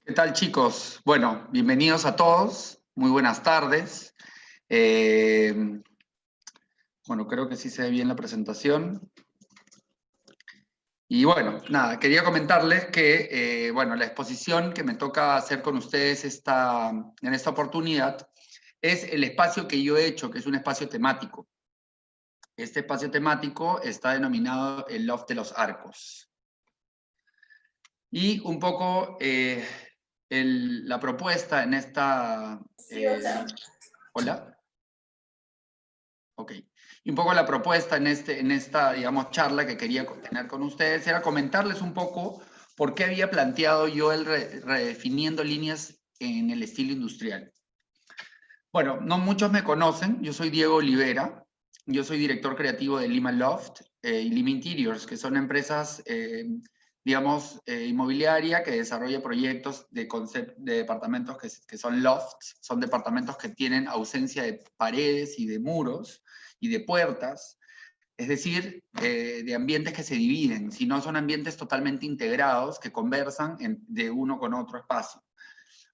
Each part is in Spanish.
¿Qué tal, chicos? Bueno, bienvenidos a todos. Muy buenas tardes. Eh, bueno, creo que sí se ve bien la presentación. Y bueno, nada, quería comentarles que, bueno, la exposición que me toca hacer con ustedes en esta oportunidad es el espacio que yo he hecho, que es un espacio temático. Este espacio temático está denominado el Loft de los Arcos. Y un poco la propuesta en esta... ¿Hola? Ok. Y un poco la propuesta en esta, digamos, charla que quería tener con ustedes era comentarles un poco por qué había planteado yo el redefiniendo líneas en el estilo industrial. Bueno, no muchos me conocen, yo soy Diego Olivera, yo soy director creativo de Lima Loft y Lima Interiors, que son empresas, digamos, inmobiliaria que desarrolla proyectos de departamentos que son lofts, son departamentos que tienen ausencia de paredes y de muros y de puertas, es decir, de ambientes que se dividen, sino son ambientes totalmente integrados que conversan de uno con otro espacio,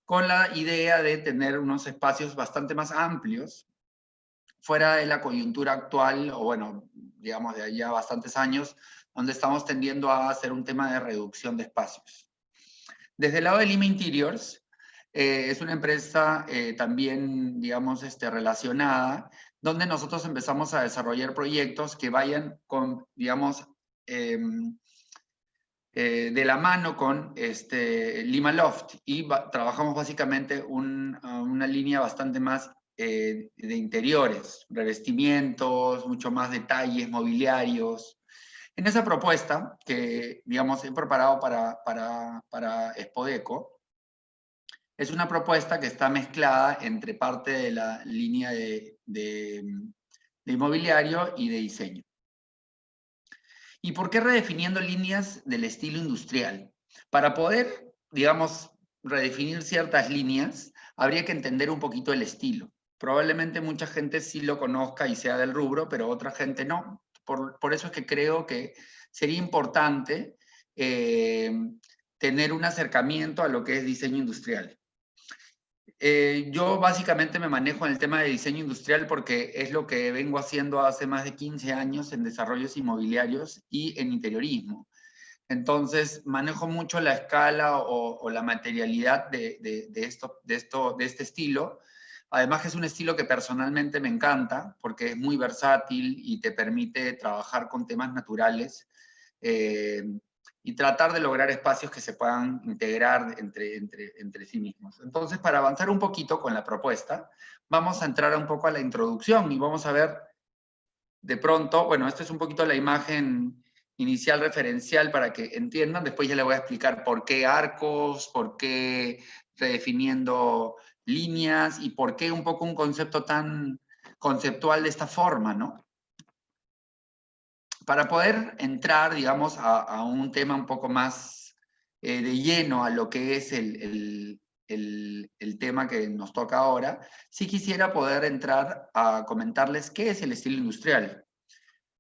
con la idea de tener unos espacios bastante más amplios, fuera de la coyuntura actual, o bueno, digamos de ya bastantes años, donde estamos tendiendo a hacer un tema de reducción de espacios. Desde el lado de Lima Interiors, es una empresa también, digamos, relacionada, donde nosotros empezamos a desarrollar proyectos que vayan con, digamos, de la mano con Lima Loft y trabajamos básicamente una línea bastante más de interiores, revestimientos, mucho más detalles mobiliarios. En esa propuesta que, digamos, he preparado para Expodeco, es una propuesta que está mezclada entre parte de la línea de inmobiliario y de diseño. ¿Y por qué redefiniendo líneas del estilo industrial? Para poder, digamos, redefinir ciertas líneas, habría que entender un poquito el estilo. Probablemente mucha gente sí lo conozca y sea del rubro, pero otra gente no. Por eso es que creo que sería importante tener un acercamiento a lo que es diseño industrial. Yo básicamente me manejo en el tema de diseño industrial porque es lo que vengo haciendo hace más de 15 años en desarrollos inmobiliarios y en interiorismo. Entonces, manejo mucho la escala o la materialidad de este estilo. Además que es un estilo que personalmente me encanta porque es muy versátil y te permite trabajar con temas naturales. Eh, y tratar de lograr espacios que se puedan integrar entre sí mismos. Entonces, para avanzar un poquito con la propuesta, vamos a entrar un poco a la introducción y vamos a ver de pronto, bueno, esta es un poquito la imagen inicial referencial para que entiendan, después ya les voy a explicar por qué arcos, por qué redefiniendo líneas y por qué un poco un concepto tan conceptual de esta forma, ¿no? Para poder entrar, digamos, a un tema un poco más de lleno a lo que es el tema que nos toca ahora, sí quisiera poder entrar a comentarles qué es el estilo industrial.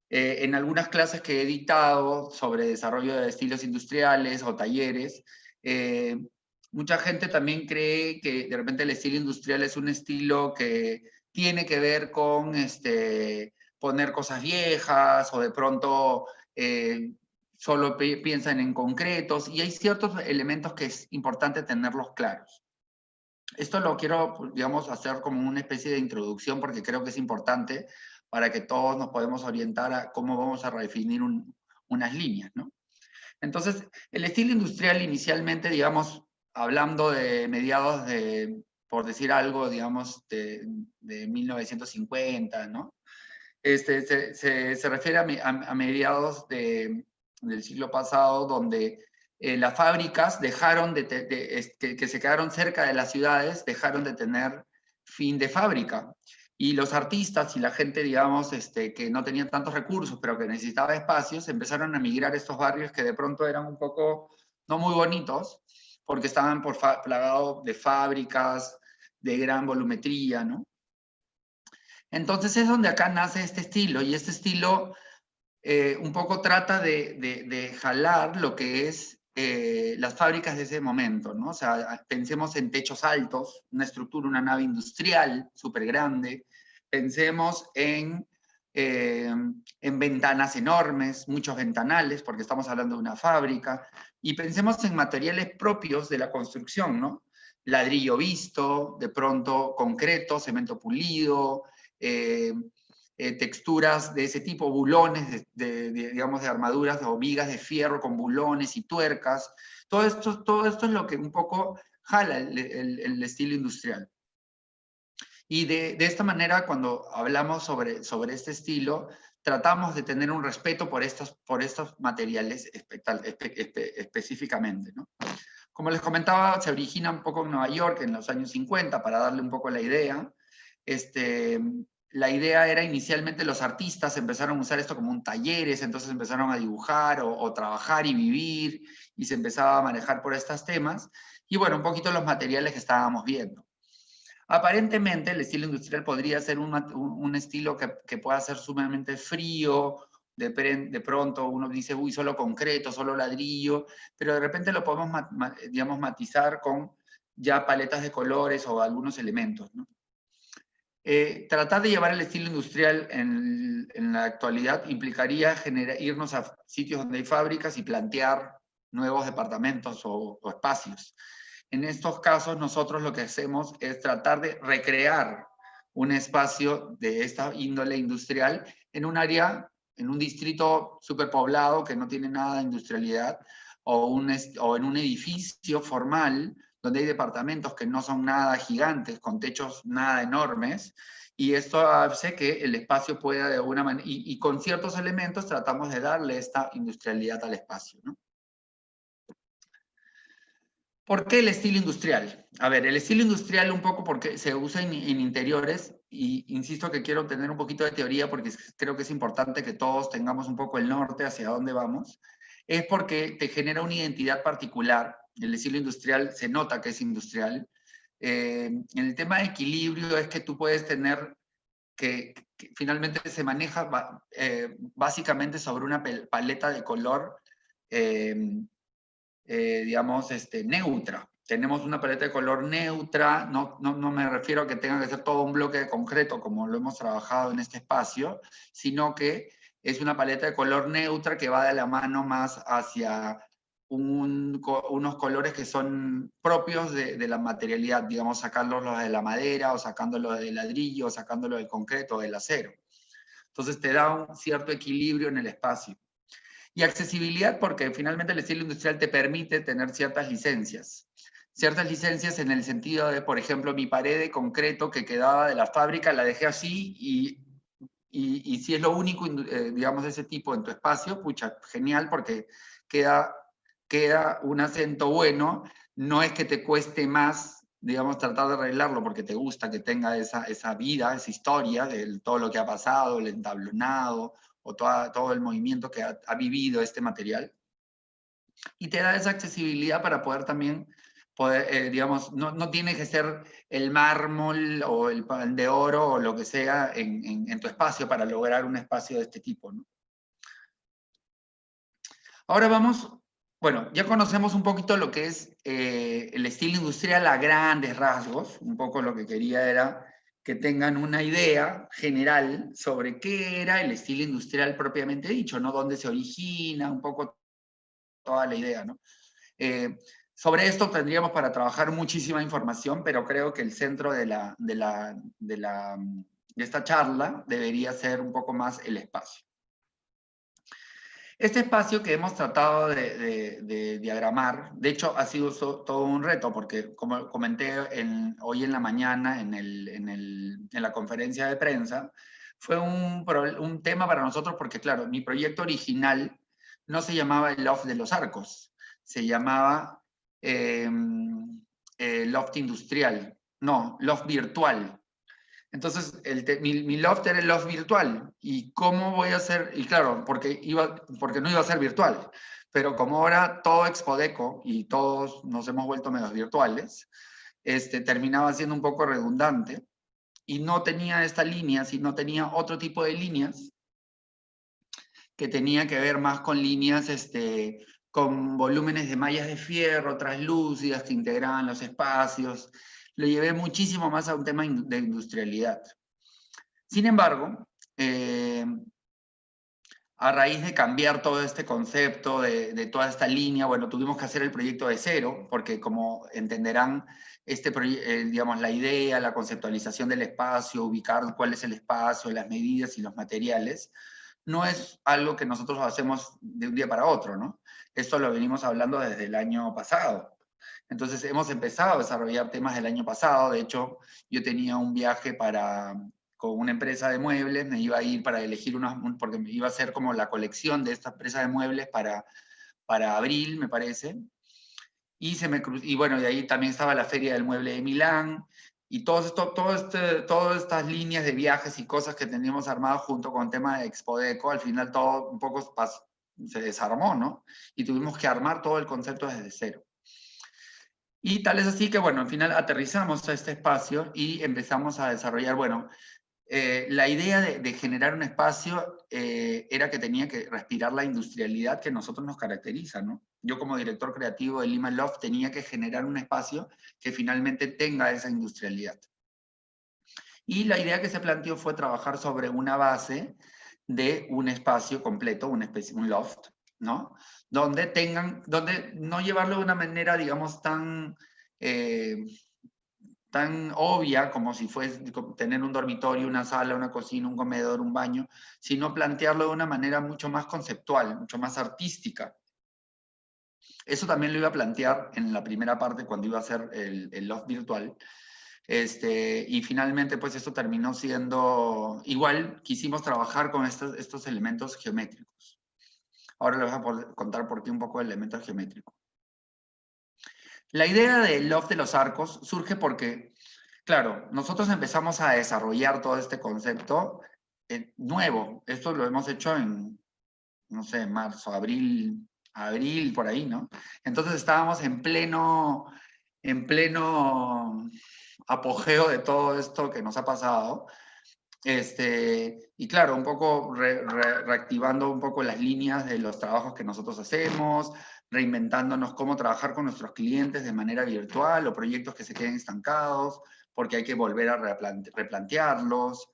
En algunas clases que he dictado sobre desarrollo de estilos industriales o talleres, mucha gente también cree que de repente el estilo industrial es un estilo que tiene que ver con poner cosas viejas o de pronto solo piensan en concretos y hay ciertos elementos que es importante tenerlos claros. Esto lo quiero, digamos, hacer como una especie de introducción porque creo que es importante para que todos nos podamos orientar a cómo vamos a redefinir unas líneas, ¿no? Entonces, el estilo industrial inicialmente, digamos, hablando de mediados de, por decir algo, digamos, de 1950, ¿no? Se refiere a mediados del siglo pasado, donde las fábricas dejaron que se quedaron cerca de las ciudades, dejaron de tener fin de fábrica. Y los artistas y la gente, digamos, que no tenía tantos recursos, pero que necesitaba espacios, empezaron a migrar a estos barrios que de pronto eran un poco no muy bonitos, porque estaban plagados de fábricas de gran volumetría, ¿no? Entonces es donde acá nace este estilo, y este estilo un poco trata de jalar lo que es las fábricas de ese momento, ¿no? O sea, pensemos en techos altos, una estructura, una nave industrial súper grande, pensemos en ventanas enormes, muchos ventanales, porque estamos hablando de una fábrica, y pensemos en materiales propios de la construcción, ¿no? Ladrillo visto, de pronto concreto, cemento pulido, texturas de ese tipo, bulones, digamos, de armaduras o vigas de fierro con bulones y tuercas. Todo esto es lo que un poco jala el estilo industrial. Y de esta manera, cuando hablamos sobre este estilo, tratamos de tener un respeto por estos materiales específicamente, ¿no? Como les comentaba, se origina un poco en Nueva York en los años 50, para darle un poco la idea. La idea era inicialmente los artistas empezaron a usar esto como un talleres, entonces empezaron a dibujar o trabajar y vivir, y se empezaba a manejar por estos temas. Y bueno, un poquito los materiales que estábamos viendo. Aparentemente el estilo industrial podría ser un estilo que pueda ser sumamente frío, de pronto uno dice, uy, solo concreto, solo ladrillo, pero de repente lo podemos, digamos, matizar con ya paletas de colores o algunos elementos, ¿no? Tratar de llevar el estilo industrial en la actualidad implicaría irnos a sitios donde hay fábricas y plantear nuevos departamentos o espacios. En estos casos, nosotros lo que hacemos es tratar de recrear un espacio de esta índole industrial en un área, en un distrito superpoblado que no tiene nada de industrialidad, o en un edificio formal donde hay departamentos que no son nada gigantes, con techos nada enormes, y esto hace que el espacio pueda de alguna manera, y con ciertos elementos tratamos de darle esta industrialidad al espacio, ¿no? ¿Por qué el estilo industrial? A ver, el estilo industrial un poco porque se usa en interiores, y insisto que quiero tener un poquito de teoría porque creo que es importante que todos tengamos un poco el norte hacia dónde vamos, es porque te genera una identidad particular. El estilo industrial se nota que es industrial. En el tema de equilibrio es que tú puedes tener que finalmente se maneja básicamente sobre una paleta de color digamos, neutra. Tenemos una paleta de color neutra, no me refiero a que tenga que ser todo un bloque de concreto como lo hemos trabajado en este espacio, sino que es una paleta de color neutra que va de la mano más hacia unos colores que son propios de la materialidad, digamos, sacándolos de la madera, o sacándolo del ladrillo, o sacándolo del concreto, o del acero. Entonces te da un cierto equilibrio en el espacio. Y accesibilidad porque finalmente el estilo industrial te permite tener ciertas licencias. Ciertas licencias en el sentido de, por ejemplo, mi pared de concreto que quedaba de la fábrica, la dejé así, y si es lo único, digamos, de ese tipo en tu espacio, pucha, genial, porque queda un acento bueno. No es que te cueste más, digamos, tratar de arreglarlo porque te gusta que tenga esa vida, esa historia de todo lo que ha pasado, el entablonado, o todo el movimiento que ha vivido este material. Y te da esa accesibilidad para poder también, digamos, no tiene que ser el mármol o el pan de oro o lo que sea en tu espacio para lograr un espacio de este tipo, ¿no? Ahora vamos, bueno, ya conocemos un poquito lo que es el estilo industrial a grandes rasgos. Un poco lo que quería era que tengan una idea general sobre qué era el estilo industrial propiamente dicho, ¿no? Dónde se origina, un poco toda la idea, ¿no? Sobre esto tendríamos para trabajar muchísima información, pero creo que el centro de esta charla debería ser un poco más el espacio. Este espacio que hemos tratado de diagramar, de hecho ha sido todo un reto, porque como comenté hoy en la mañana en la conferencia de prensa, fue un tema para nosotros porque, claro, mi proyecto original no se llamaba el Loft de los Arcos, se llamaba loft industrial, no, loft virtual. Entonces, mi loft era el loft virtual. ¿Y cómo voy a hacer? Y claro, porque no iba a ser virtual. Pero como ahora todo Expodeco y todos nos hemos vuelto medios virtuales, terminaba siendo un poco redundante. Y no tenía esta línea, sino tenía otro tipo de líneas que tenía que ver más con líneas con volúmenes de mallas de fierro, translúcidas, que integraban los espacios. Lo llevé muchísimo más a un tema de industrialidad. Sin embargo, a raíz de cambiar todo este concepto, de toda esta línea, bueno, tuvimos que hacer el proyecto de cero, porque como entenderán, digamos, la idea, la conceptualización del espacio, ubicar cuál es el espacio, las medidas y los materiales, no es algo que nosotros hacemos de un día para otro, ¿no? Esto lo venimos hablando desde el año pasado. Entonces hemos empezado a desarrollar temas del año pasado. De hecho, yo tenía un viaje con una empresa de muebles, me iba a ir para elegir porque me iba a hacer como la colección de esta empresa de muebles para abril, me parece. Y bueno, de ahí también estaba la Feria del Mueble de Milán, y todas estas líneas de viajes y cosas que teníamos armadas junto con el tema de Expodeco, al final todo un poco se desarmó, ¿no? Y tuvimos que armar todo el concepto desde cero. Y tal es así que, bueno, al final aterrizamos a este espacio y empezamos a desarrollar, bueno, la idea de generar un espacio era que tenía que respirar la industrialidad que a nosotros nos caracteriza, ¿no? Yo como director creativo de Lima Loft tenía que generar un espacio que finalmente tenga esa industrialidad. Y la idea que se planteó fue trabajar sobre una base de un espacio completo, un loft, ¿no? Donde no llevarlo de una manera, digamos, tan obvia como si fuese tener un dormitorio, una sala, una cocina, un comedor, un baño, sino plantearlo de una manera mucho más conceptual, mucho más artística. Eso también lo iba a plantear en la primera parte cuando iba a hacer el loft virtual. Y finalmente, pues esto terminó siendo, igual quisimos trabajar con estos elementos geométricos. Ahora les voy a contar por qué un poco de elementos geométricos. La idea del loft de los arcos surge porque, claro, nosotros empezamos a desarrollar todo este concepto nuevo. Esto lo hemos hecho en, no sé, marzo, abril, por ahí, ¿no? Entonces estábamos en pleno apogeo de todo esto que nos ha pasado. Y claro, un poco reactivando un poco las líneas de los trabajos que nosotros hacemos, reinventándonos cómo trabajar con nuestros clientes de manera virtual o proyectos que se queden estancados, porque hay que volver a replantearlos.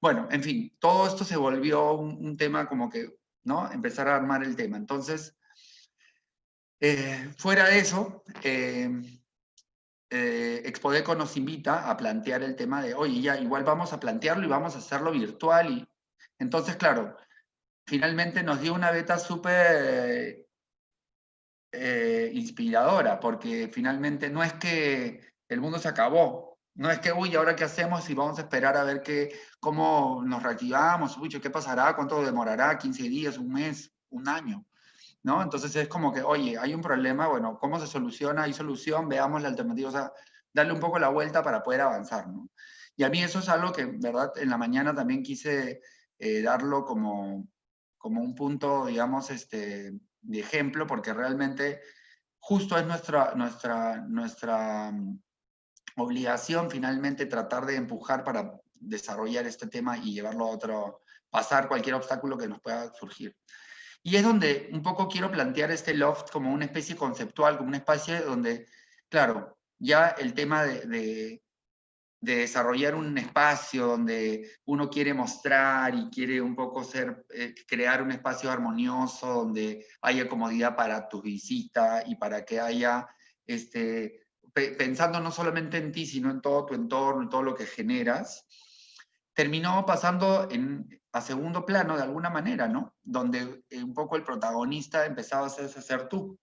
Bueno, en fin, todo esto se volvió un tema como que, ¿no? Empezar a armar el tema. Entonces, fuera de eso, Expodeco nos invita a plantear el tema de, oye, ya, igual vamos a plantearlo y vamos a hacerlo virtual. Y entonces, claro, finalmente nos dio una beta súper inspiradora, porque finalmente no es que el mundo se acabó, no es que, uy, ¿ahora qué hacemos? Y vamos a esperar a ver cómo nos reactivamos, uy, ¿qué pasará? ¿Cuánto demorará? ¿15 días? ¿Un mes? ¿Un año? ¿No? Entonces es como que, oye, hay un problema, bueno, ¿cómo se soluciona? Hay solución, veamos la alternativa, o sea, darle un poco la vuelta para poder avanzar, ¿no? Y a mí eso es algo que, ¿verdad? En la mañana también quise darlo como un punto, digamos, de ejemplo, porque realmente justo es nuestra obligación finalmente tratar de empujar para desarrollar este tema y llevarlo a otro, pasar cualquier obstáculo que nos pueda surgir. Y es donde un poco quiero plantear este loft como una especie conceptual, como una especie donde, claro, ya el tema de desarrollar un espacio donde uno quiere mostrar y quiere un poco crear un espacio armonioso donde haya comodidad para tu visita y para que haya, pensando no solamente en ti, sino en todo tu entorno, en todo lo que generas, terminó pasando a segundo plano de alguna manera, ¿no? Donde un poco el protagonista empezaba a ser tú.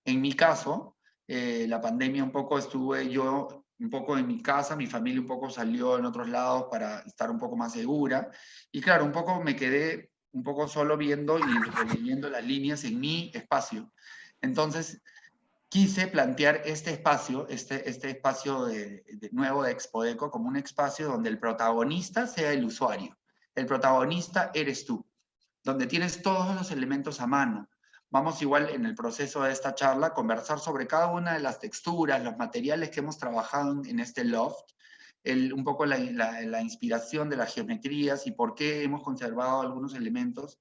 En mi caso, la pandemia un poco estuve yo un poco en mi casa, mi familia un poco salió en otros lados para estar un poco más segura. Y claro, un poco me quedé un poco solo viendo y releyendo las líneas en mi espacio. Entonces, quise plantear este espacio, este espacio nuevo de Expodeco, como un espacio donde el protagonista sea el usuario. El protagonista eres tú, donde tienes todos los elementos a mano. Vamos igual en el proceso de esta charla a conversar sobre cada una de las texturas, los materiales que hemos trabajado en este loft, un poco la inspiración de las geometrías y por qué hemos conservado algunos elementos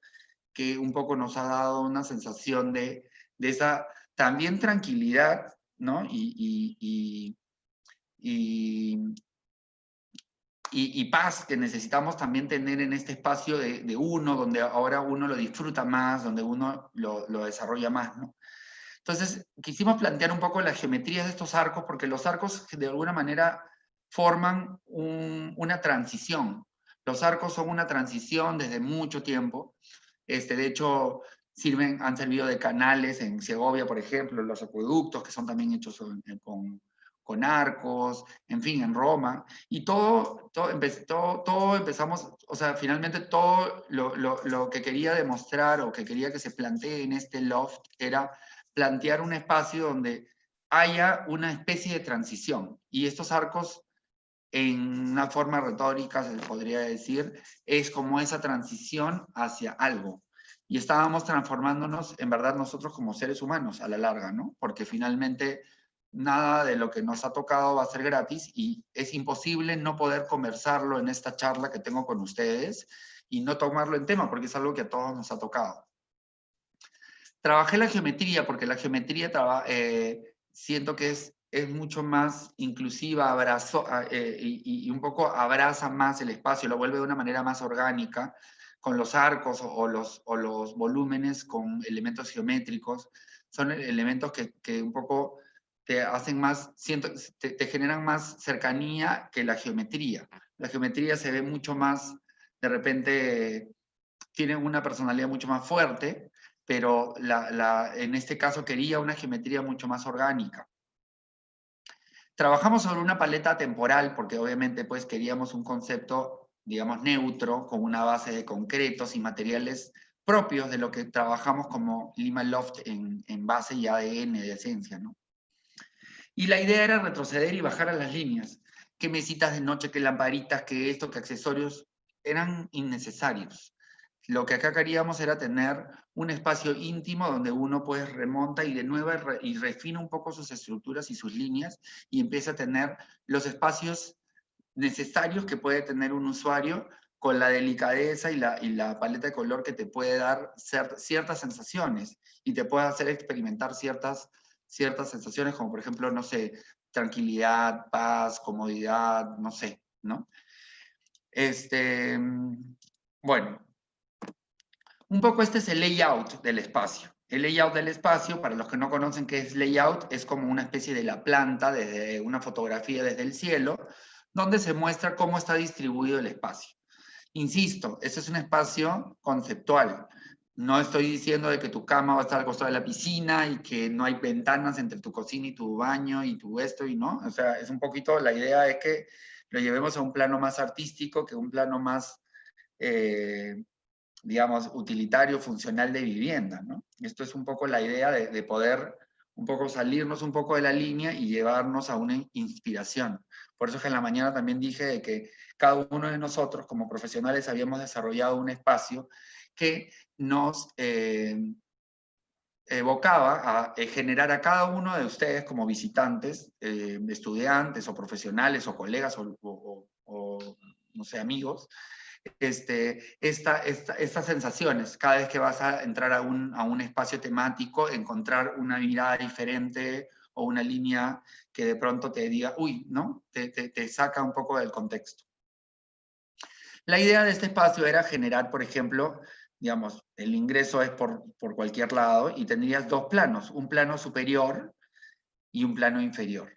que un poco nos ha dado una sensación de esa también tranquilidad, ¿no? Y paz que necesitamos también tener en este espacio de uno, donde ahora uno lo disfruta más, donde uno lo desarrolla más, ¿no? Entonces, quisimos plantear un poco las geometrías de estos arcos, porque los arcos de alguna manera forman una transición. Los arcos son una transición desde mucho tiempo. De hecho, han servido de canales en Segovia, por ejemplo, los acueductos, que son también hechos con arcos, en fin, en Roma. Y todo empezamos, o sea, finalmente todo lo que quería demostrar o que quería que se plantee en este loft era plantear un espacio donde haya una especie de transición. Y estos arcos, en una forma retórica, se podría decir, es como esa transición hacia algo. Y estábamos transformándonos, en verdad, nosotros como seres humanos a la larga, ¿no? Porque finalmente nada de lo que nos ha tocado va a ser gratis y es imposible no poder conversarlo en esta charla que tengo con ustedes y no tomarlo en tema, porque es algo que a todos nos ha tocado. Trabajé la geometría porque la geometría siento que es mucho más inclusiva, y un poco abraza más el espacio, lo vuelve de una manera más orgánica, con los arcos o los volúmenes con elementos geométricos. Son elementos que un poco te hacen más, te generan más cercanía que la geometría. La geometría se ve mucho más, de repente, tiene una personalidad mucho más fuerte, pero en este caso quería una geometría mucho más orgánica. Trabajamos sobre una paleta temporal, porque obviamente pues queríamos un concepto, digamos, neutro, con una base de concretos y materiales propios de lo que trabajamos como Lima Loft en base y ADN de esencia, ¿no? Y la idea era retroceder y bajar a las líneas. ¿Qué mesitas de noche, qué lamparitas, qué esto, qué accesorios? Eran innecesarios. Lo que acá queríamos era tener un espacio íntimo donde uno pues remonta y de nuevo y refina un poco sus estructuras y sus líneas y empieza a tener los espacios necesarios que puede tener un usuario con la delicadeza y la paleta de color que te puede dar ciertas sensaciones y te puede hacer experimentar ciertas sensaciones como por ejemplo, no sé, tranquilidad, paz, comodidad, no sé, ¿no? Bueno, un poco este es el layout del espacio. El layout del espacio, para los que no conocen qué es layout, es como una especie de la planta, desde una fotografía desde el cielo, donde se muestra cómo está distribuido el espacio. Insisto, este es un espacio conceptual. No estoy diciendo de que tu cama va a estar al costado de la piscina y que no hay ventanas entre tu cocina y tu baño y tu esto y no. O sea, es un poquito, la idea de que lo llevemos a un plano más artístico, que un plano más, digamos, utilitario, funcional de vivienda, ¿no? Esto es un poco la idea de poder un poco salirnos un poco de la línea y llevarnos a una inspiración. Por eso es que en la mañana también dije de que cada uno de nosotros como profesionales habíamos desarrollado un espacio que nos evocaba a generar a cada uno de ustedes como visitantes, estudiantes o profesionales o colegas o no sé, amigos, estas sensaciones. Cada vez que vas a entrar a un espacio temático, encontrar una mirada diferente o una línea que de pronto te diga, uy, ¿no? Te saca un poco del contexto. La idea de este espacio era generar, por ejemplo, digamos, el ingreso es por cualquier lado y tendrías dos planos, un plano superior y un plano inferior.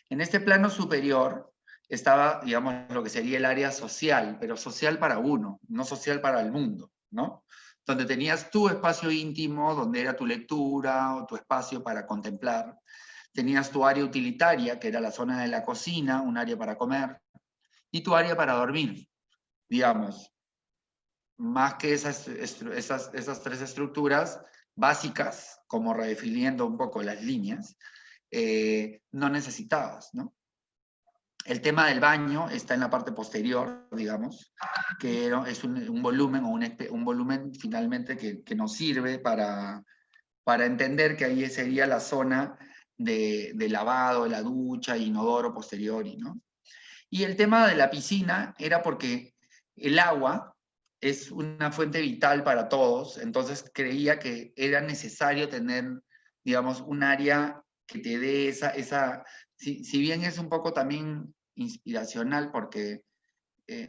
En este plano superior estaba, digamos, lo que sería el área social, pero social para uno, no social para el mundo, ¿no? Donde tenías tu espacio íntimo, donde era tu lectura o tu espacio para contemplar. Tenías tu área utilitaria, que era la zona de la cocina, un área para comer, y tu área para dormir, digamos. Más que esas tres estructuras básicas, como redefiniendo un poco las líneas, no necesitabas, ¿no? El tema del baño está en la parte posterior, digamos, que es un volumen o un volumen finalmente que nos sirve para entender que ahí sería la zona de lavado, de la ducha, inodoro posteriori, ¿no? Y el tema de la piscina era porque el agua es una fuente vital para todos, entonces creía que era necesario tener, digamos, un área que te dé si bien es un poco también inspiracional porque,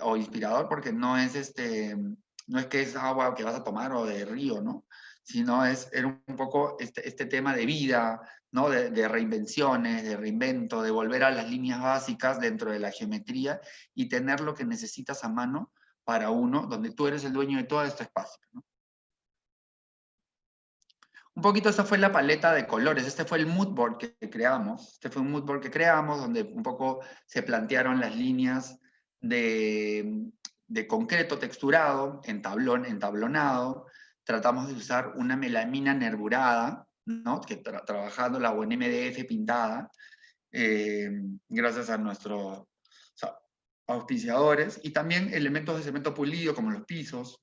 o inspirador porque no es que es agua que vas a tomar o de río, ¿no? Sino era un poco este tema de vida, ¿no? De reinvenciones, de reinvento, de volver a las líneas básicas dentro de la geometría y tener lo que necesitas a mano para uno, donde tú eres el dueño de todo este espacio, ¿no? Un poquito esta fue la paleta de colores, este fue el mood board que creamos, este fue un mood board que creamos donde un poco se plantearon las líneas de concreto texturado, entablonado, tratamos de usar una melamina nervurada, ¿no? Que trabajándola o en MDF pintada, gracias a nuestros auspiciadores, y también elementos de cemento pulido como los pisos,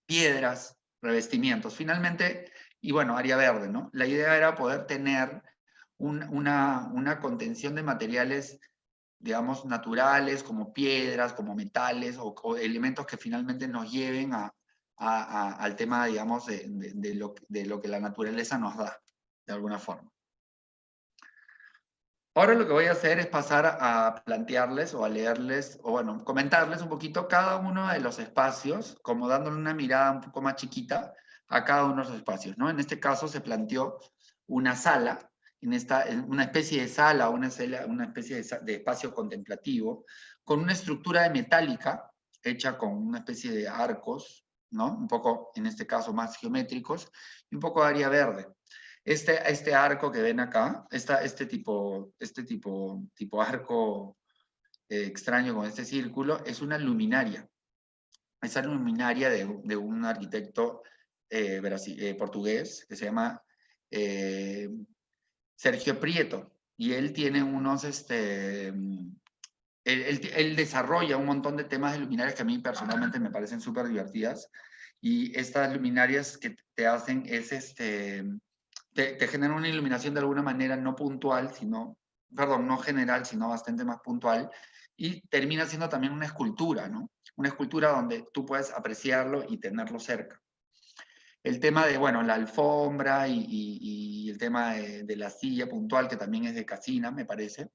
piedras, revestimientos. Finalmente, y bueno, área verde, ¿no? La idea era poder tener una contención de materiales, digamos, naturales, como piedras, como metales, o elementos que finalmente nos lleven al tema, digamos, de lo que la naturaleza nos da, de alguna forma. Ahora lo que voy a hacer es pasar a plantearles o a leerles, o bueno, comentarles un poquito cada uno de los espacios, como dándole una mirada un poco más chiquita a cada uno de los espacios, ¿no? En este caso se planteó una sala, una especie de sala, una especie de espacio contemplativo, con una estructura de metálica hecha con una especie de arcos, ¿no? Un poco, en este caso, más geométricos, y un poco de área verde. Este arco que ven acá, este tipo arco extraño con este círculo, es una luminaria. Esa luminaria de un arquitecto portugués que se llama Sergio Prieto. Y él tiene él desarrolla un montón de temas de luminarias que a mí personalmente me parecen súper divertidas. Y estas luminarias que te hacen es te generan una iluminación de alguna manera no puntual, no general, sino bastante más puntual, y termina siendo también una escultura, ¿no? Una escultura donde tú puedes apreciarlo y tenerlo cerca. El tema de, bueno, la alfombra y el tema de la silla puntual, que también es de Casina, me parece,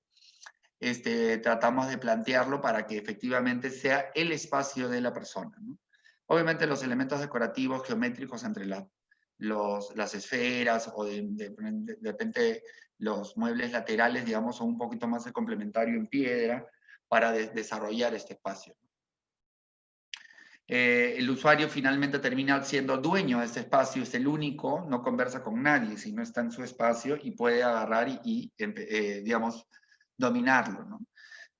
tratamos de plantearlo para que efectivamente sea el espacio de la persona, ¿no? Obviamente los elementos decorativos, geométricos entre las esferas o de repente los muebles laterales, digamos, son un poquito más de complementario en piedra para desarrollar este espacio. El usuario finalmente termina siendo dueño de ese espacio, es el único, no conversa con nadie, sino está en su espacio y puede agarrar digamos, dominarlo, ¿no?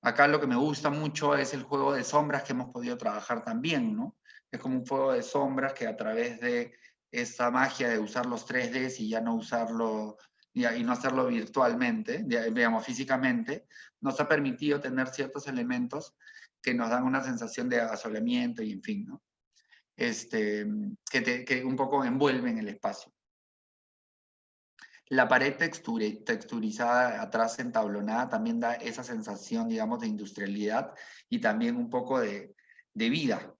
Acá lo que me gusta mucho es el juego de sombras que hemos podido trabajar también, ¿no? Es como un juego de sombras que a través de esa magia de usar los 3Ds y ya no usarlo, y no hacerlo virtualmente, digamos, físicamente, nos ha permitido tener ciertos elementos que nos dan una sensación de asoleamiento y en fin, ¿no? Que un poco envuelven el espacio. La pared texturizada atrás entablonada también da esa sensación, digamos, de industrialidad y también un poco de vida.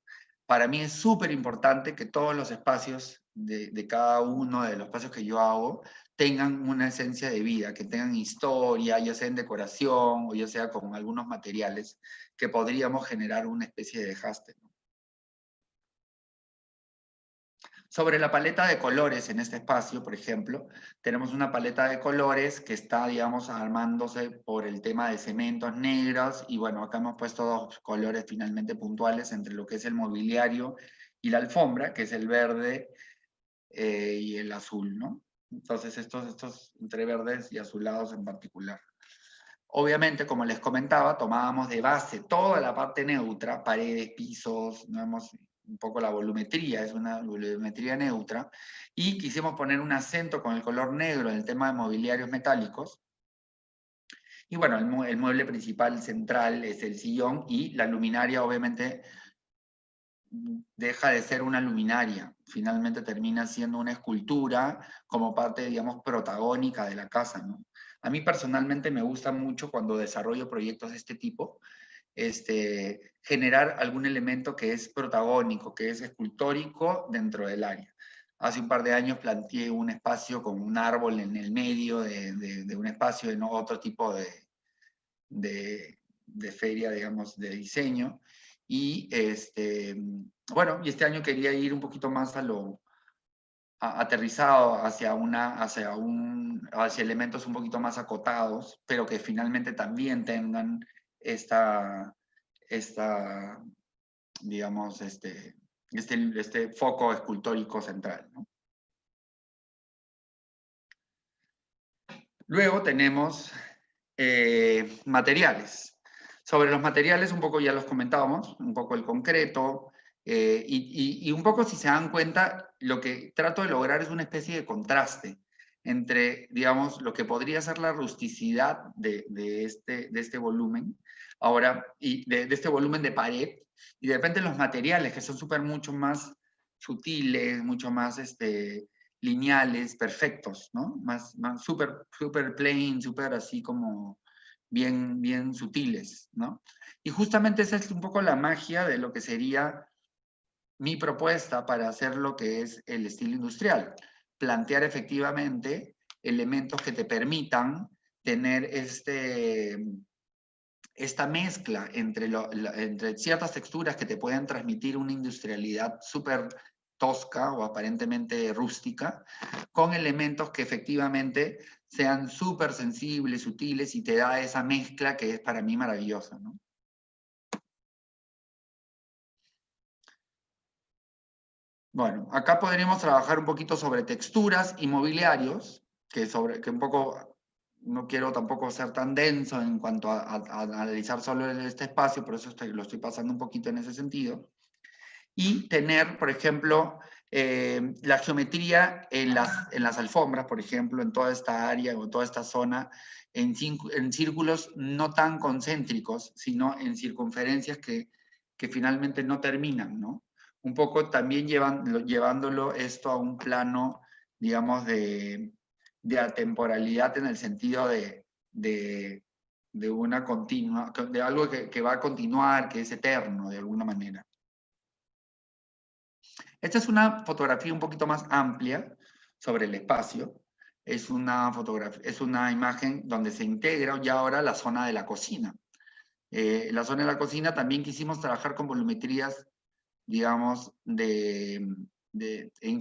Para mí es súper importante que todos los espacios de cada uno de los espacios que yo hago tengan una esencia de vida, que tengan historia, ya sea en decoración o ya sea con algunos materiales que podríamos generar una especie de dejaste, ¿no? Sobre la paleta de colores en este espacio, por ejemplo, tenemos una paleta de colores que está, digamos, armándose por el tema de cementos negros y bueno, acá hemos puesto dos colores finalmente puntuales entre lo que es el mobiliario y la alfombra, que es el verde y el azul, ¿no? Entonces estos entre verdes y azulados en particular. Obviamente, como les comentaba, tomábamos de base toda la parte neutra, paredes, pisos, no hemos un poco la volumetría, es una volumetría neutra, y quisimos poner un acento con el color negro en el tema de mobiliarios metálicos. Y bueno, el mueble principal central es el sillón, y la luminaria obviamente deja de ser una luminaria, finalmente termina siendo una escultura como parte, digamos, protagónica de la casa, ¿no? A mí personalmente me gusta mucho cuando desarrollo proyectos de este tipo, generar algún elemento que es protagónico, que es escultórico dentro del área. Hace un par de años planteé un espacio con un árbol en el medio de un espacio de otro tipo de feria, digamos, de diseño. Y bueno, y este año quería ir un poquito más a lo aterrizado hacia elementos un poquito más acotados, pero que finalmente también tengan esta digamos, este foco escultórico central, ¿no? Luego tenemos materiales. Sobre los materiales, un poco ya los comentábamos, un poco el concreto, y un poco, si se dan cuenta, lo que trato de lograr es una especie de contraste entre, digamos, lo que podría ser la rusticidad de este volumen, ahora, y de este volumen de pared, y de repente los materiales, que son mucho más sutiles, mucho más lineales, perfectos, ¿no? Más super plain, súper así como bien sutiles, ¿no? Y justamente esa es un poco la magia de lo que sería mi propuesta para hacer lo que es el estilo industrial. Plantear efectivamente elementos que te permitan tener esta mezcla entre ciertas texturas que te pueden transmitir una industrialidad súper tosca o aparentemente rústica, con elementos que efectivamente sean súper sensibles, sutiles, y te da esa mezcla que es para mí maravillosa, ¿no? Bueno, acá podríamos trabajar un poquito sobre texturas y mobiliarios, que un poco, no quiero tampoco ser tan denso en cuanto a analizar solo este espacio, por eso lo estoy pasando un poquito en ese sentido. Y tener, por ejemplo, la geometría en las alfombras, por ejemplo, en toda esta área o toda esta zona, en círculos no tan concéntricos, sino en circunferencias que finalmente no terminan, ¿no? Un poco también llevándolo esto a un plano, digamos, de atemporalidad, en el sentido de una continua, de algo que va a continuar, que es eterno de alguna manera. Esta es una fotografía un poquito más amplia sobre el espacio. Es una imagen donde se integra ya ahora la zona de la cocina. La zona de la cocina también quisimos trabajar con volumetrías, digamos, en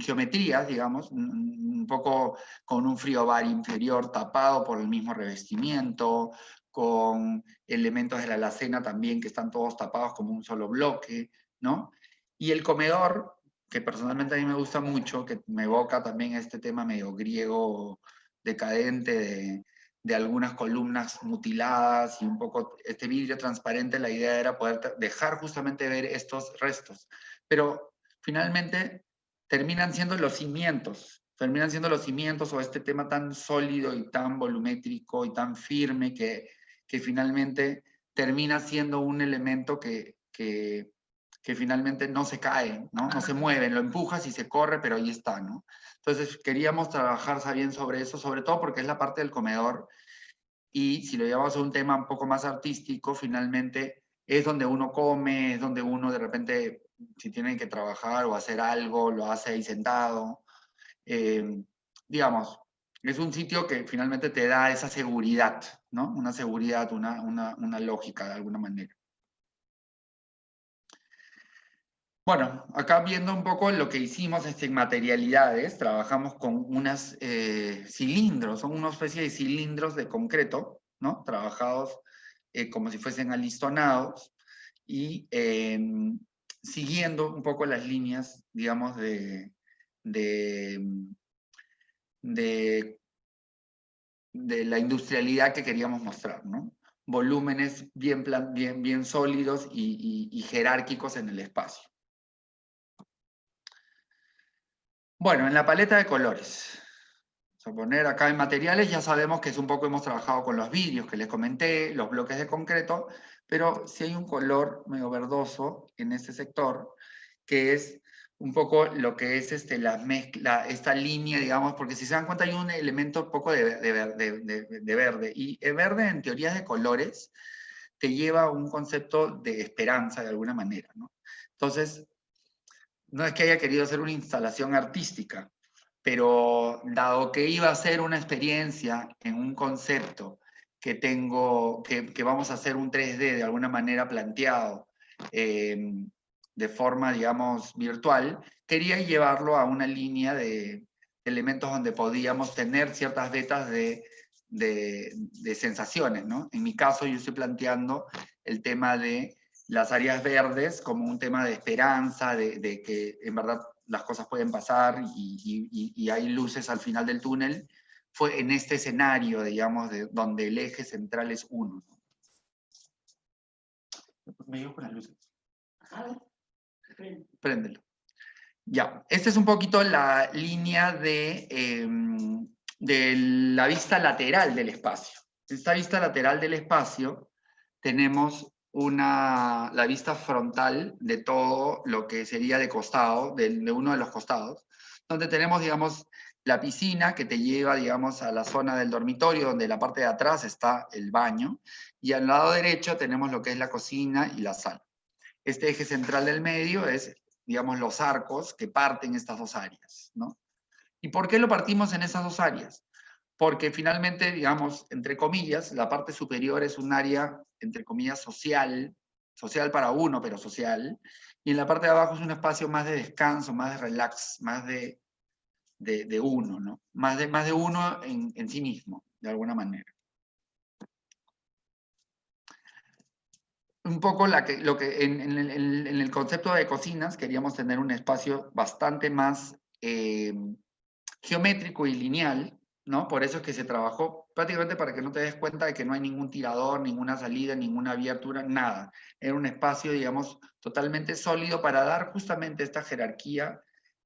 geometrías, digamos, un poco con un frigobar inferior tapado por el mismo revestimiento, con elementos de la alacena también que están todos tapados como un solo bloque, ¿no? Y el comedor, que personalmente a mí me gusta mucho, que me evoca también este tema medio griego decadente de algunas columnas mutiladas y un poco este vidrio transparente. La idea era poder dejar justamente ver estos restos, pero finalmente terminan siendo los cimientos o este tema tan sólido y tan volumétrico y tan firme que finalmente termina siendo un elemento que finalmente no se cae, ¿no? No se mueve, lo empujas y se corre, pero ahí está, ¿no? Entonces queríamos trabajar bien sobre eso, sobre todo porque es la parte del comedor, y si lo llevamos a un tema un poco más artístico, finalmente es donde uno come, es donde uno de repente, si tiene que trabajar o hacer algo, lo hace ahí sentado. Eh, digamos, es un sitio que finalmente te da esa seguridad, ¿no? Una seguridad, una lógica de alguna manera. Bueno, acá viendo un poco lo que hicimos en materialidades, trabajamos con unas cilindros, son una especie de cilindros de concreto, ¿no? Trabajados como si fuesen alistonados, y siguiendo un poco las líneas, digamos, de, de la industrialidad que queríamos mostrar, ¿no? Volúmenes bien sólidos y jerárquicos en el espacio. Bueno, en la paleta de colores. Vamos a poner acá en materiales, ya sabemos que es un poco, hemos trabajado con los vidrios que les comenté, los bloques de concreto, pero si hay un color medio verdoso en este sector, que es un poco lo que es la mezcla, esta línea, digamos, porque si se dan cuenta hay un elemento un poco de verde, y el verde en teorías de colores te lleva a un concepto de esperanza de alguna manera, ¿no? Entonces, no es que haya querido hacer una instalación artística, pero dado que iba a ser una experiencia en un concepto que tengo, que vamos a hacer un 3D de alguna manera planteado, de forma, digamos, virtual, quería llevarlo a una línea de elementos donde podíamos tener ciertas vetas de sensaciones, ¿no? En mi caso, yo estoy planteando el tema de las áreas verdes como un tema de esperanza, de que en verdad las cosas pueden pasar y hay luces al final del túnel, fue en este escenario, digamos, donde el eje central es uno. ¿Me llevo con las luces? A ver, préndelo. Ya, esta es un poquito la línea de la vista lateral del espacio. En esta vista lateral del espacio tenemos la vista frontal de todo lo que sería de costado, de uno de los costados, donde tenemos, digamos, la piscina que te lleva, digamos, a la zona del dormitorio, donde en la parte de atrás está el baño, y al lado derecho tenemos lo que es la cocina y la sala. Este eje central del medio es, digamos, los arcos que parten estas dos áreas, ¿no? ¿Y por qué lo partimos en esas dos áreas? Porque finalmente, digamos, entre comillas, la parte superior es un área, entre comillas, social, social para uno, pero social, y en la parte de abajo es un espacio más de descanso, más de relax, más de uno, ¿no? Más de uno en sí mismo, de alguna manera. Un poco lo que en el concepto de cocinas queríamos tener un espacio bastante más geométrico y lineal, ¿no? Por eso es que se trabajó prácticamente para que no te des cuenta de que no hay ningún tirador, ninguna salida, ninguna abertura, nada. Era un espacio, digamos, totalmente sólido para dar justamente esta jerarquía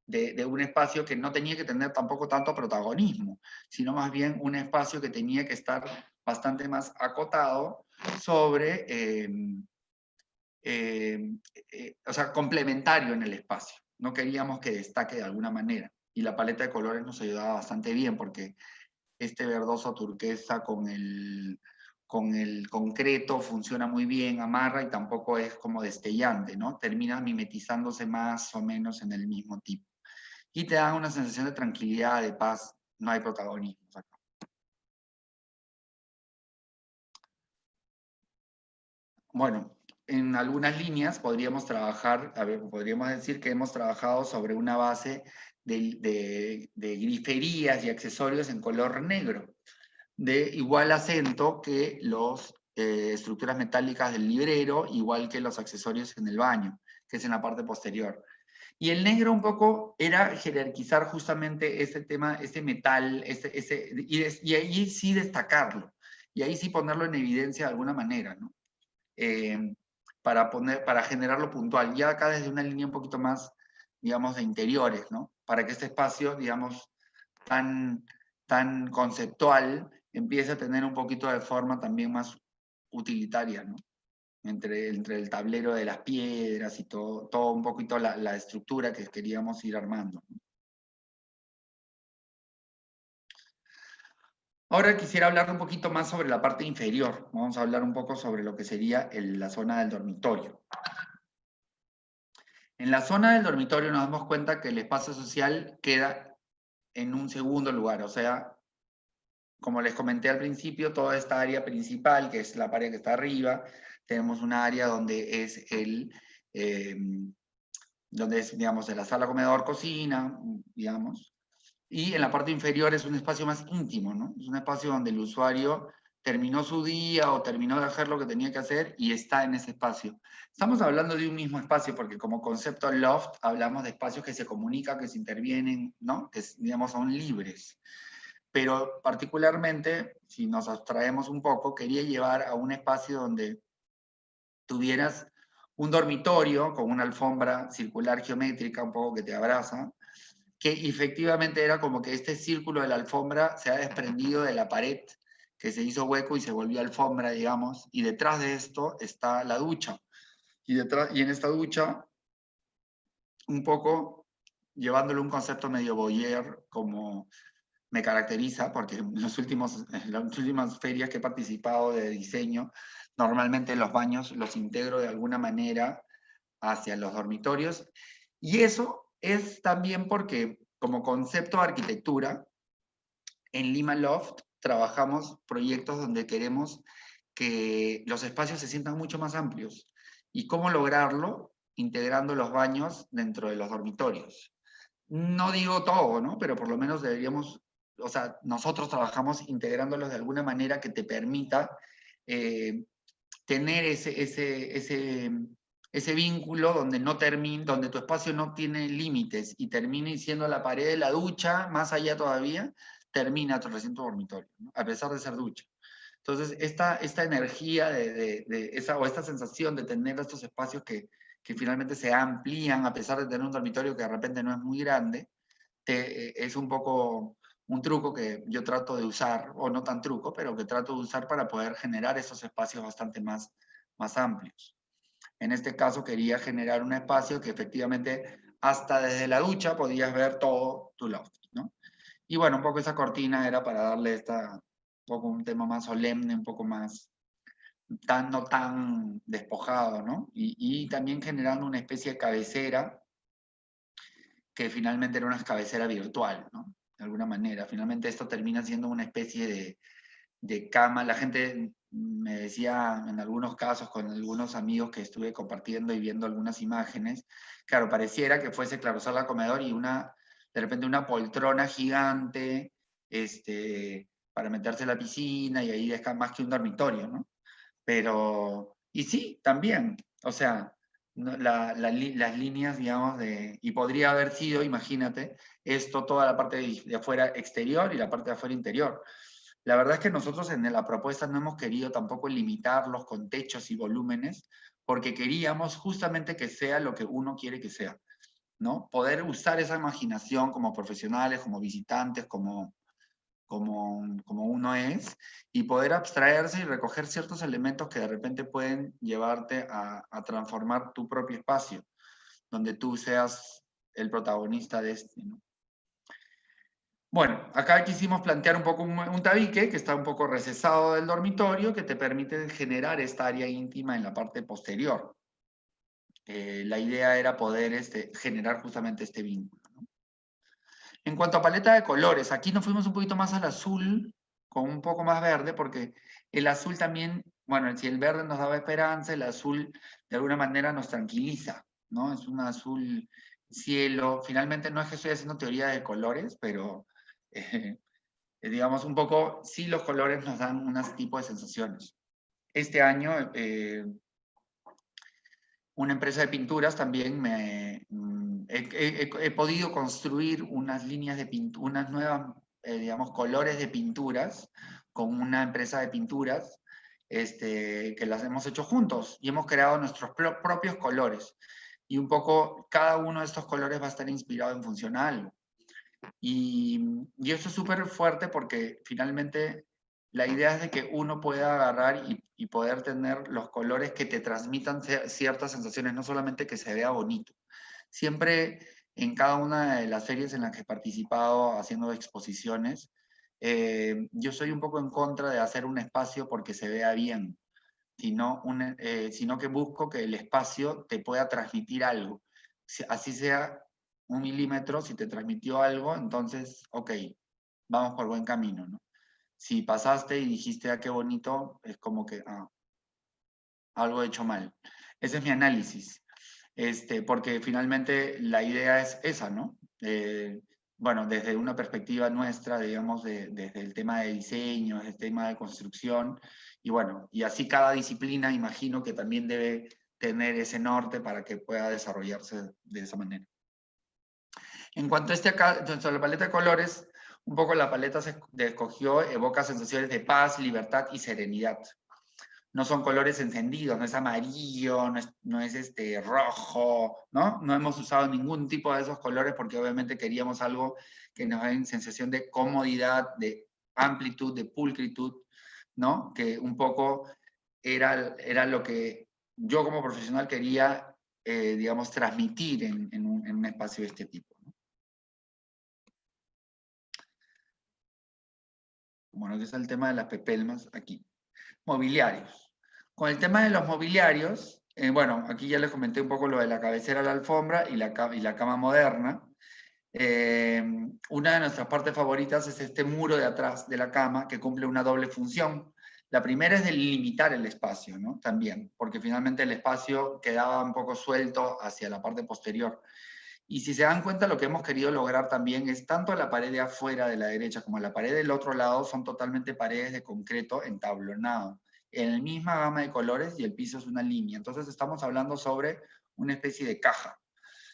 de un espacio que no tenía que tener tampoco tanto protagonismo, sino más bien un espacio que tenía que estar bastante más acotado sobre, o sea, complementario en el espacio. No queríamos que destaque de alguna manera. Y la paleta de colores nos ayudaba bastante bien porque este verdoso turquesa con el concreto funciona muy bien, amarra y tampoco es como destellante, ¿no? Termina mimetizándose más o menos en el mismo tipo. Y te da una sensación de tranquilidad, de paz, no hay protagonismo acá. Bueno, en algunas líneas podríamos trabajar, a ver, podríamos decir que hemos trabajado sobre una base de griferías y accesorios en color negro, de igual acento que las estructuras metálicas del librero, igual que los accesorios en el baño, que es en la parte posterior. Y el negro un poco era jerarquizar justamente este tema, este metal, y ahí sí destacarlo, y ahí sí ponerlo en evidencia de alguna manera, ¿no? Para generarlo puntual. Ya acá desde una línea un poquito más, digamos, de interiores, ¿no? Para que este espacio, digamos, tan conceptual, empiece a tener un poquito de forma también más utilitaria, ¿no? Entre el tablero de las piedras y todo un poquito la estructura que queríamos ir armando, ¿no? Ahora quisiera hablar un poquito más sobre la parte inferior. Vamos a hablar un poco sobre lo que sería la zona del dormitorio. En la zona del dormitorio nos damos cuenta que el espacio social queda en un segundo lugar, o sea, como les comenté al principio, toda esta área principal, que es la pared que está arriba, tenemos una área donde es digamos, la sala, comedor, cocina, digamos, y en la parte inferior es un espacio más íntimo, ¿no? Es un espacio donde el usuario terminó su día o terminó de hacer lo que tenía que hacer y está en ese espacio. Estamos hablando de un mismo espacio porque como concepto loft hablamos de espacios que se comunican, que se intervienen, ¿no? Que, digamos, son libres. Pero particularmente, si nos abstraemos un poco, quería llevar a un espacio donde tuvieras un dormitorio con una alfombra circular geométrica un poco que te abraza, que efectivamente era como que este círculo de la alfombra se ha desprendido de la pared, que se hizo hueco y se volvió alfombra, digamos, y detrás de esto está la ducha. Y en esta ducha, un poco llevándole un concepto medio voyeur, como me caracteriza, porque en las últimas ferias que he participado de diseño, normalmente los baños los integro de alguna manera hacia los dormitorios. Y eso es también porque, como concepto de arquitectura, en Lima Loft trabajamos proyectos donde queremos que los espacios se sientan mucho más amplios. ¿Y cómo lograrlo? Integrando los baños dentro de los dormitorios. No digo todo, ¿no? Pero por lo menos deberíamos, o sea, nosotros trabajamos integrándolos de alguna manera que te permita tener ese vínculo donde no termine, donde tu espacio no tiene límites y termine siendo la pared de la ducha, más allá todavía, termina tu recinto dormitorio, ¿no? A pesar de ser ducha. Entonces, esta energía o esta sensación de tener estos espacios que finalmente se amplían a pesar de tener un dormitorio que de repente no es muy grande, es un poco un truco que yo trato de usar, o no tan truco, pero que trato de usar para poder generar esos espacios bastante más amplios. En este caso quería generar un espacio que efectivamente hasta desde la ducha podías ver todo tu loft, ¿no? Y bueno, un poco esa cortina era para darle un poco un tema más solemne, un poco más, no tan despojado, ¿no? Y también generando una especie de cabecera que finalmente era una cabecera virtual, ¿no? De alguna manera. Finalmente esto termina siendo una especie de cama. La gente me decía en algunos casos con algunos amigos que estuve compartiendo y viendo algunas imágenes, claro, pareciera que fuese claro, sala comedor y de repente una poltrona gigante, para meterse en la piscina y ahí deja más que un dormitorio, ¿no? Pero, y sí, también, o sea, no, las líneas, digamos, y podría haber sido, imagínate, esto, toda la parte de afuera exterior y la parte de afuera interior. La verdad es que nosotros en la propuesta no hemos querido tampoco limitarlos con techos y volúmenes, porque queríamos justamente que sea lo que uno quiere que sea, ¿no? Poder usar esa imaginación como profesionales, como visitantes, como uno es, y poder abstraerse y recoger ciertos elementos que de repente pueden llevarte a transformar tu propio espacio, donde tú seas el protagonista de este, ¿no? Bueno, acá quisimos plantear un poco un tabique que está un poco recesado del dormitorio, que te permite generar esta área íntima en la parte posterior. La idea era poder generar justamente este vínculo, ¿no? En cuanto a paleta de colores, aquí nos fuimos un poquito más al azul, con un poco más verde, porque el azul también, bueno, si el verde nos daba esperanza, el azul de alguna manera nos tranquiliza, ¿no? Es un azul cielo. Finalmente no es que estoy haciendo teoría de colores, pero digamos un poco, sí los colores nos dan unos tipos de sensaciones. Este año una empresa de pinturas también he podido construir unas líneas de pintura, unas nuevas, digamos, colores de pinturas con una empresa de pinturas que las hemos hecho juntos y hemos creado nuestros propios colores. Y un poco cada uno de estos colores va a estar inspirado en función a algo. Y eso es súper fuerte porque finalmente la idea es de que uno pueda agarrar y poder tener los colores que te transmitan ciertas sensaciones, no solamente que se vea bonito. Siempre en cada una de las series en las que he participado haciendo exposiciones, yo soy un poco en contra de hacer un espacio porque se vea bien, sino que busco que el espacio te pueda transmitir algo. Así sea 1 milímetro, si te transmitió algo, entonces, ok, vamos por buen camino, ¿no? Si pasaste y dijiste, ah, qué bonito, es como que, algo he hecho mal. Ese es mi análisis, porque finalmente la idea es esa, ¿no? Bueno, desde una perspectiva nuestra, digamos, desde el tema de diseño, desde el tema de construcción, y bueno, y así cada disciplina imagino que también debe tener ese norte para que pueda desarrollarse de esa manera. En cuanto a la paleta de colores, un poco la paleta se escogió, evoca sensaciones de paz, libertad y serenidad. no son colores encendidos, no es amarillo, no es rojo, ¿no? No hemos usado ningún tipo de esos colores porque obviamente queríamos algo que nos dé sensación de comodidad, de amplitud, de pulcritud, ¿no? Que un poco era lo que yo como profesional quería, digamos, transmitir en un espacio de este tipo, ¿no? Bueno, que es el tema de las pepelmas aquí. Mobiliarios. Con el tema de los mobiliarios, bueno, aquí ya les comenté un poco lo de la cabecera a la alfombra y la cama moderna. Una de nuestras partes favoritas es este muro de atrás de la cama que cumple una doble función. La primera es delimitar el espacio, ¿no? También, porque finalmente el espacio quedaba un poco suelto hacia la parte posterior. Y si se dan cuenta, lo que hemos querido lograr también es tanto la pared de afuera de la derecha como la pared del otro lado son totalmente paredes de concreto entablonado, en la misma gama de colores y el piso es una línea. Entonces estamos hablando sobre una especie de caja.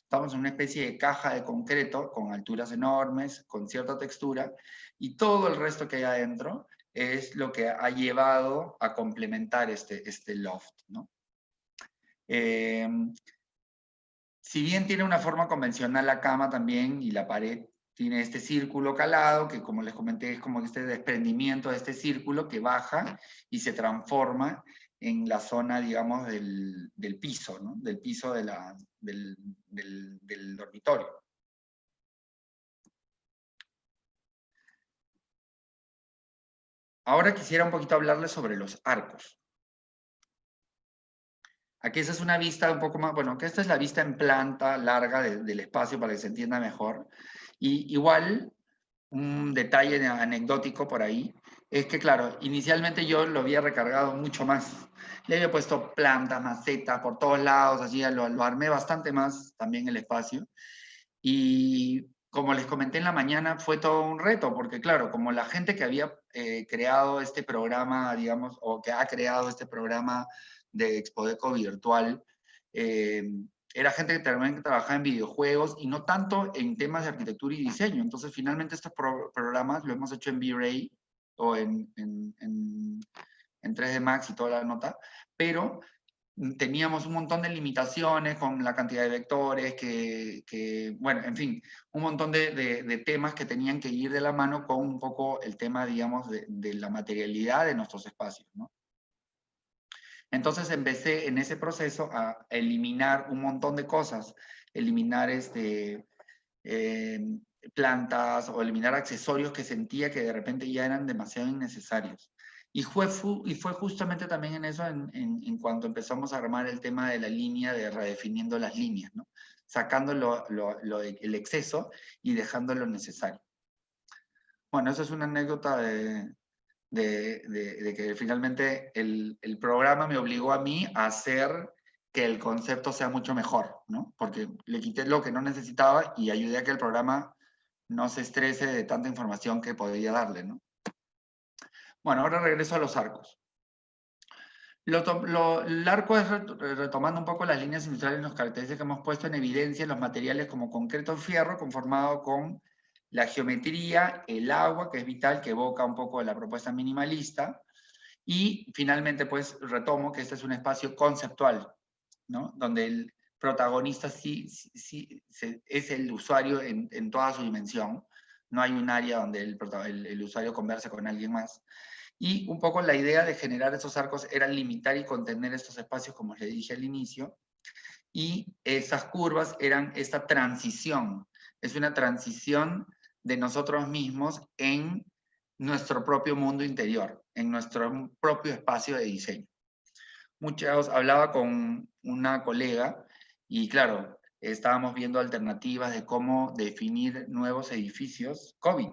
Estamos en una especie de caja de concreto con alturas enormes, con cierta textura, y todo el resto que hay adentro es lo que ha llevado a complementar este loft, ¿no? Si bien tiene una forma convencional la cama también y la pared tiene este círculo calado, que como les comenté es como este desprendimiento de este círculo que baja y se transforma en la zona, digamos, del piso, ¿no? Del piso del dormitorio. Ahora quisiera un poquito hablarles sobre los arcos. Aquí esa es una vista un poco más, bueno, que esta es la vista en planta larga del espacio para que se entienda mejor. Y igual, un detalle anecdótico por ahí, es que claro, inicialmente yo lo había recargado mucho más. Le había puesto plantas, macetas por todos lados, así lo armé bastante más también el espacio. Y como les comenté en la mañana, fue todo un reto, porque claro, como la gente que había creado este programa, digamos, o que ha creado este programa de Expodeco virtual, eh, era gente que también trabajaba en videojuegos y no tanto en temas de arquitectura y diseño. Entonces, finalmente estos programas lo hemos hecho en V-Ray o en 3D Max y toda la nota, pero teníamos un montón de limitaciones con la cantidad de vectores, bueno, en fin, un montón de temas que tenían que ir de la mano con un poco el tema, digamos, de la materialidad de nuestros espacios, ¿no? Entonces empecé en ese proceso a eliminar un montón de cosas, eliminar eh, plantas o eliminar accesorios que sentía que de repente ya eran demasiado innecesarios. Y fue justamente también en eso en cuanto empezamos a armar el tema de la línea, de redefiniendo las líneas, ¿no? Sacando el exceso y dejando lo necesario. Bueno, esa es una anécdota de que finalmente el programa me obligó a mí a hacer que el concepto sea mucho mejor, ¿no? Porque le quité lo que no necesitaba y ayudé a que el programa no se estrese de tanta información que podía darle, ¿no? Bueno, ahora regreso a los arcos. El arco es retomando un poco las líneas industriales y las características que hemos puesto en evidencia en los materiales como concreto y fierro, conformado con la geometría, el agua, que es vital, que evoca un poco la propuesta minimalista, y finalmente, pues, retomo que este es un espacio conceptual, ¿no? Donde el protagonista es el usuario en toda su dimensión. No hay un área donde el usuario converse con alguien más. Y un poco la idea de generar esos arcos era limitar y contener estos espacios, como les dije al inicio, y esas curvas eran esta transición. Es una transición de nosotros mismos en nuestro propio mundo interior, en nuestro propio espacio de diseño. Hablaba con una colega y claro, estábamos viendo alternativas de cómo definir nuevos edificios COVID.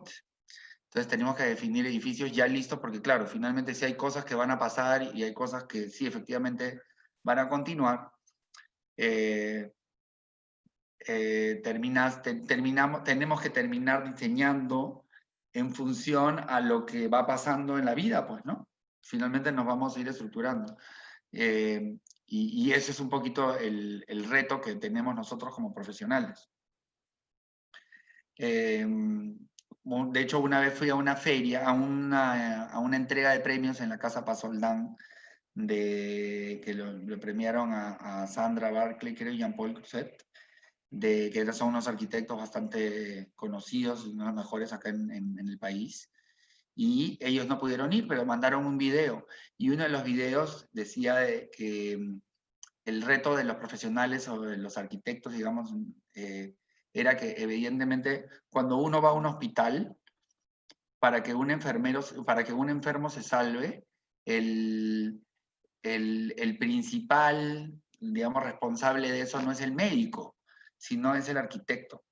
Entonces tenemos que definir edificios ya listos porque claro, finalmente sí hay cosas que van a pasar y hay cosas que sí efectivamente van a continuar. Tenemos que terminar diseñando en función a lo que va pasando en la vida, pues, ¿no? Finalmente nos vamos a ir estructurando. Y ese es un poquito el reto que tenemos nosotros como profesionales. De hecho, una vez fui a una feria, a una entrega de premios en la Casa Pasoldán que lo premiaron a Sandra Barclay, creo, y Jean-Paul Creuset, que son unos arquitectos bastante conocidos, uno de los mejores acá en el país. Y ellos no pudieron ir, pero mandaron un video. Y uno de los videos decía que el reto de los profesionales o de los arquitectos, digamos, era que evidentemente cuando uno va a un hospital, para que un enfermo se salve, el principal, digamos, responsable de eso no es el médico, sino es el arquitecto,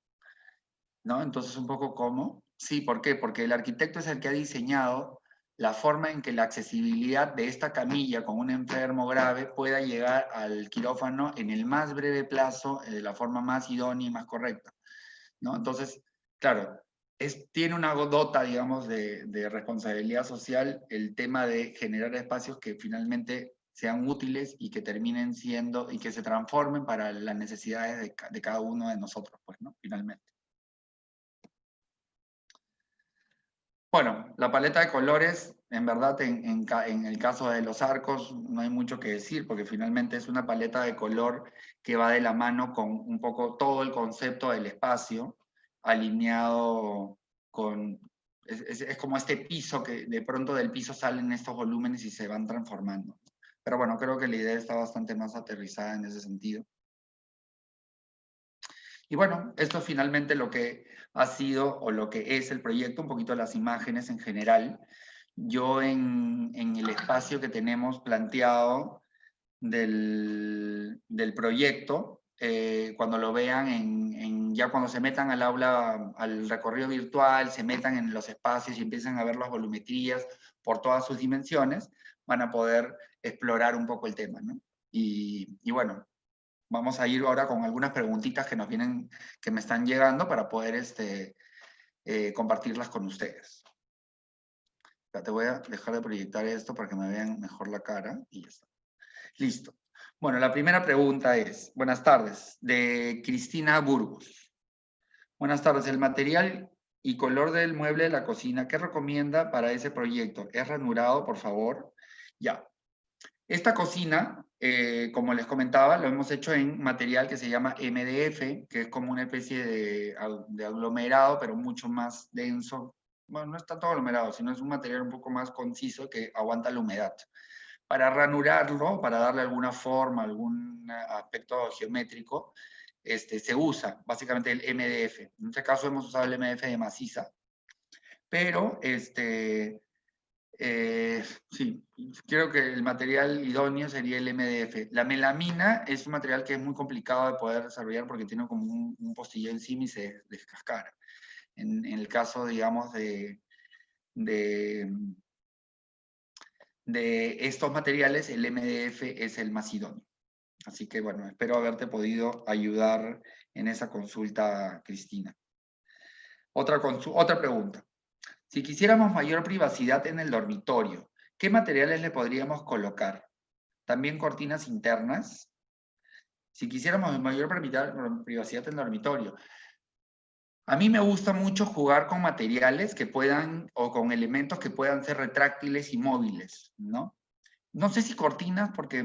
¿no? Entonces, un poco ¿cómo? Sí, ¿por qué? Porque el arquitecto es el que ha diseñado la forma en que la accesibilidad de esta camilla con un enfermo grave pueda llegar al quirófano en el más breve plazo, de la forma más idónea y más correcta, ¿no? Entonces, claro, tiene una dota, digamos, de responsabilidad social el tema de generar espacios que finalmente sean útiles y que terminen siendo, y que se transformen para las necesidades de cada uno de nosotros, pues, ¿no? Finalmente. Bueno, la paleta de colores, en verdad, en el caso de los arcos, no hay mucho que decir, porque finalmente es una paleta de color que va de la mano con un poco todo el concepto del espacio, alineado con... Es como este piso que de pronto del piso salen estos volúmenes y se van transformando. Pero bueno, creo que la idea está bastante más aterrizada en ese sentido. Y bueno, esto es finalmente lo que ha sido o lo que es el proyecto, un poquito las imágenes en general. Yo en el espacio que tenemos planteado del proyecto, cuando lo vean, ya cuando se metan al aula, al recorrido virtual, se metan en los espacios y empiezan a ver las volumetrías por todas sus dimensiones, van a poder explorar un poco el tema, ¿no? Y bueno, vamos a ir ahora con algunas preguntitas que que me están llegando para poder compartirlas con ustedes. Ya te voy a dejar de proyectar esto para que me vean mejor la cara y ya está. Listo. Bueno, la primera pregunta es, buenas tardes, de Cristina Burgos. Buenas tardes, el material y color del mueble de la cocina, ¿qué recomienda para ese proyecto? ¿Es ranurado, por favor? Ya. Esta cocina, como les comentaba, lo hemos hecho en material que se llama MDF, que es como una especie de aglomerado, pero mucho más denso. Bueno, no es tanto aglomerado, sino es un material un poco más conciso que aguanta la humedad. Para ranurarlo, para darle alguna forma, algún aspecto geométrico, se usa básicamente el MDF. En este caso hemos usado el MDF de maciza, pero sí, creo que el material idóneo sería el MDF. La melamina es un material que es muy complicado de poder desarrollar porque tiene como un postillo encima y se descascara. En el caso, digamos, de estos materiales, el MDF es el más idóneo. Así que bueno, espero haberte podido ayudar en esa consulta, Cristina. Otra pregunta. Si quisiéramos mayor privacidad en el dormitorio, ¿qué materiales le podríamos colocar? ¿También cortinas internas? Si quisiéramos mayor privacidad en el dormitorio. A mí me gusta mucho jugar con materiales que puedan, o con elementos que puedan ser retráctiles y móviles, ¿no? No sé si cortinas, porque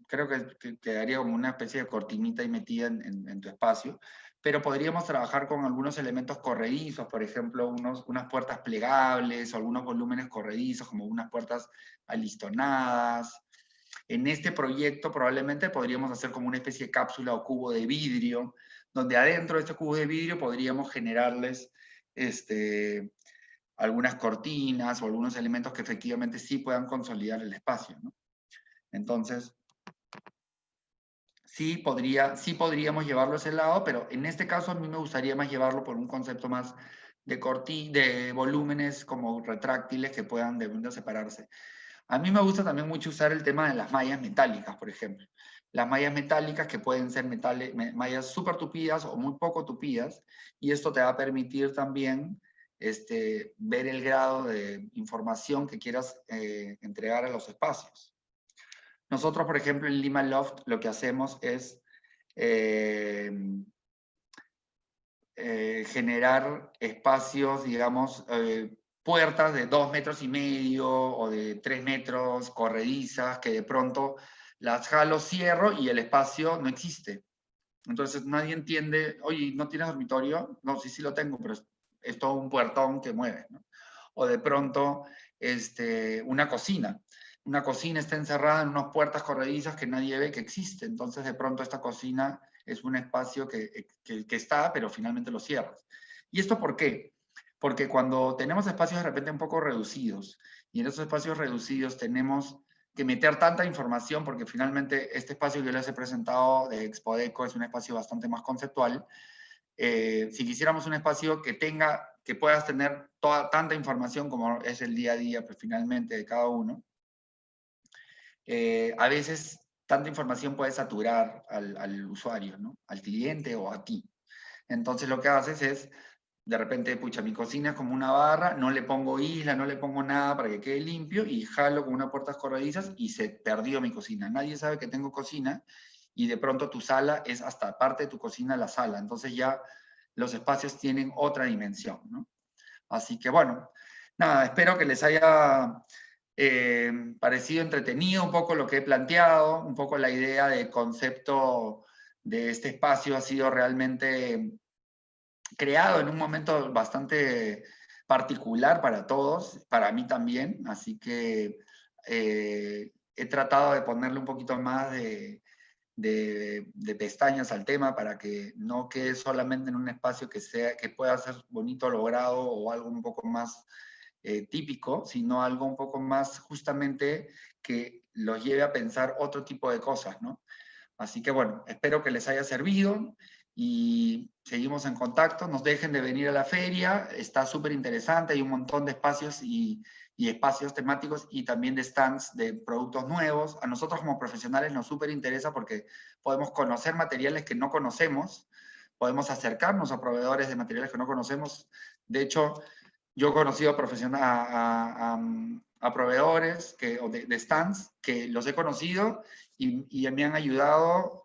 creo que quedaría como una especie de cortinita ahí metida en tu espacio, pero podríamos trabajar con algunos elementos corredizos, por ejemplo, unas puertas plegables o algunos volúmenes corredizos, como unas puertas alistonadas. En este proyecto probablemente podríamos hacer como una especie de cápsula o cubo de vidrio, donde adentro de este cubo de vidrio podríamos generarles algunas cortinas o algunos elementos que efectivamente sí puedan consolidar el espacio, ¿no? Entonces, sí podríamos llevarlo a ese lado, pero en este caso a mí me gustaría más llevarlo por un concepto más de volúmenes como retráctiles que puedan de pronto separarse. A mí me gusta también mucho usar el tema de las mallas metálicas, por ejemplo. Las mallas metálicas que pueden ser mallas súper tupidas o muy poco tupidas, y esto te va a permitir también ver el grado de información que quieras entregar a los espacios. Nosotros, por ejemplo, en Lima Loft lo que hacemos es generar espacios, digamos, puertas de 2,5 metros o de 3 metros, corredizas, que de pronto las jalo, cierro y el espacio no existe. Entonces nadie entiende, oye, ¿no tienes dormitorio? No, sí lo tengo, pero es todo un puertón que mueve, ¿no? O de pronto, una cocina. Una cocina está encerrada en unas puertas corredizas que nadie ve que existe. Entonces, de pronto, esta cocina es un espacio que está, pero finalmente lo cierras. ¿Y esto por qué? Porque cuando tenemos espacios de repente un poco reducidos, y en esos espacios reducidos tenemos que meter tanta información, porque finalmente este espacio que yo les he presentado de Expodeco es un espacio bastante más conceptual. Si quisiéramos un espacio que puedas tener tanta información como es el día a día, pues finalmente de cada uno, a veces tanta información puede saturar al usuario, ¿no? Al cliente o a ti. Entonces lo que haces es, de repente, pucha, mi cocina es como una barra, no le pongo isla, no le pongo nada para que quede limpio y jalo con unas puertas corredizas y se perdió mi cocina. Nadie sabe que tengo cocina y de pronto tu sala es hasta parte de tu cocina la sala. Entonces ya los espacios tienen otra dimensión, ¿no? Así que bueno, nada, espero que les haya parecido entretenido un poco lo que he planteado, un poco la idea de concepto de este espacio ha sido realmente creado en un momento bastante particular para todos, para mí también, así que he tratado de ponerle un poquito más de pestañas al tema para que no quede solamente en un espacio que pueda ser bonito, logrado o algo un poco más típico, sino algo un poco más justamente que los lleve a pensar otro tipo de cosas, ¿no? Así que bueno, espero que les haya servido y seguimos en contacto. Nos dejen de venir a la feria, está súper interesante, hay un montón de espacios y espacios temáticos y también de stands de productos nuevos. A nosotros como profesionales nos súper interesa porque podemos conocer materiales que no conocemos, podemos acercarnos a proveedores de materiales que no conocemos. De hecho, yo he conocido a proveedores de stands que los he conocido y me han ayudado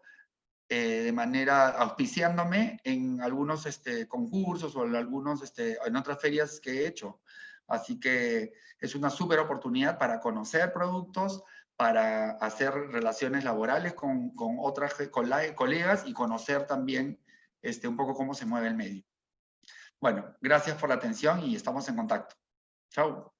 de manera auspiciándome en algunos concursos o en otras ferias que he hecho. Así que es una súper oportunidad para conocer productos, para hacer relaciones laborales con otras colegas y conocer también un poco cómo se mueve el medio. Bueno, gracias por la atención y estamos en contacto. Chao.